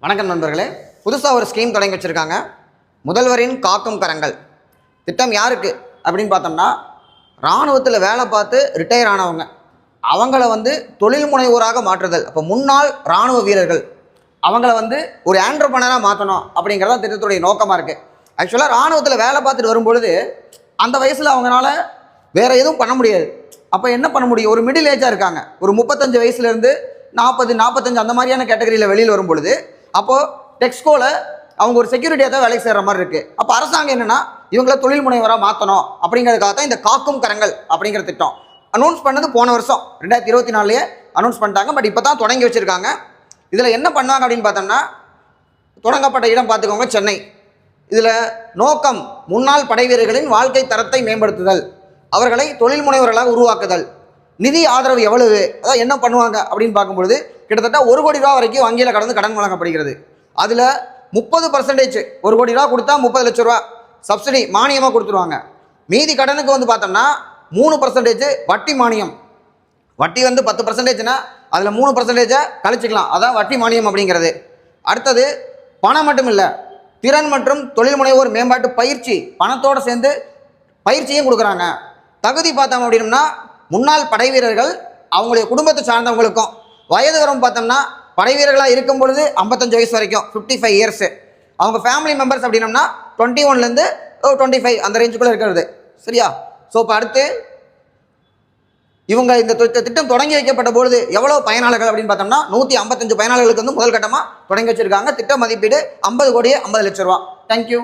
வணக்கம் நண்பர்களே. புதுசாக ஒரு ஸ்கீம் தொடங்கி வச்சுருக்காங்க. முதல்வரின் காக்கும் கரங்கள் திட்டம். யாருக்கு அப்படின்னு பார்த்தோம்னா, இராணுவத்தில் வேலை பார்த்து ரிட்டையர் ஆனவங்க, அவங்கள தொழில் முனைவோராக மாற்றுதல். அப்போ முன்னாள் இராணுவ வீரர்கள் அவங்கள ஒரு ஆண்டர்பிரனராக மாற்றணும் அப்படிங்கிறதான் திட்டத்துடைய நோக்கமாக இருக்குது. ஆக்சுவலாக இராணுவத்தில் வேலை பார்த்துட்டு வரும்பொழுது அந்த வயசில் அவங்களால வேறு எதுவும் பண்ண முடியாது. அப்போ என்ன பண்ண முடியும்? ஒரு மிடில் ஏஜாக இருக்காங்க, ஒரு 35 வயசுலேருந்து 40-45 அந்த மாதிரியான கேட்டகரியில் வெளியில் வரும்பொழுது, அப்போது டெக்ஸ்கோவில் அவங்க ஒரு செக்யூரிட்டியாக தான் வேலைக்கு செய்கிற மாதிரி இருக்குது. அப்போ அரசாங்கம் என்னென்னா, இவங்கள தொழில் முனைவராக மாற்றணும் அப்படிங்கிறதுக்காக தான் இந்த காக்கும் கரங்கள் அப்படிங்கிற திட்டம் அனௌன்ஸ் பண்ணது போன வருஷம் 2024 அனௌன்ஸ் பண்ணிட்டாங்க. பட் இப்போ தான் தொடங்கி வச்சுருக்காங்க. இதில் என்ன பண்ணுவாங்க அப்படின்னு பார்த்தோம்னா, தொடங்கப்பட்ட இடம் பார்த்துக்கோங்க, சென்னை. இதில் நோக்கம் முன்னாள் படை வீரர்களின் வாழ்க்கை தரத்தை மேம்படுத்துதல், அவர்களை தொழில் முனைவர்களாக உருவாக்குதல். நிதி ஆதரவு எவ்வளவு, அதாவது என்ன பண்ணுவாங்க அப்படின்னு பார்க்கும்பொழுது கிட்டத்தட்ட 1 கோடி ரூபா வரைக்கும் வங்கியில் கடந்து கடன் வழங்கப்படுகிறது. அதில் 30% 1 கோடி ரூபா கொடுத்தா 30 லட்ச ரூபா சப்சிடி மானியமாக கொடுத்துருவாங்க. மீதி கடனுக்கு பார்த்தோம்னா 3% வட்டி மானியம். வட்டி 10%னா அதில் 3% கழிச்சிக்கலாம், அதான் வட்டி மானியம் அப்படிங்கிறது. அடுத்தது பணம் மட்டும் இல்லை, திறன் மற்றும் தொழில் முனைவோர் மேம்பாட்டு பயிற்சி, பணத்தோடு சேர்ந்து பயிற்சியும் கொடுக்குறாங்க. தகுதி பார்த்தோம் அப்படின்னா, முன்னாள் படை வீரர்கள் அவங்களுடைய குடும்பத்தை சார்ந்தவங்களுக்கும் வயது வரும் பார்த்தோம்னா, படை வீரர்களாக இருக்கும் பொழுது 55 வயசு வரைக்கும் 55 இயர்ஸு. அவங்க ஃபேமிலி மெம்பர்ஸ் அப்படின்னம்னா 21லேருந்து 25 அந்த ரேஞ்சுக்குள்ளே இருக்கிறது. சரியா? ஸோ இப்போ அடுத்து இவங்க இந்த திட்டம் தொடங்கி வைக்கப்பட்ட பொழுது எவ்வளோ பயனாளர்கள் அப்படின்னு பார்த்தோம்னா, 155 பயனாளர்களுக்கு முதல் கட்டமாக தொடங்கி வச்சுருக்காங்க. திட்ட மதிப்பீடு 50 கோடியே 50 லட்ச ரூபா. தேங்க்யூ.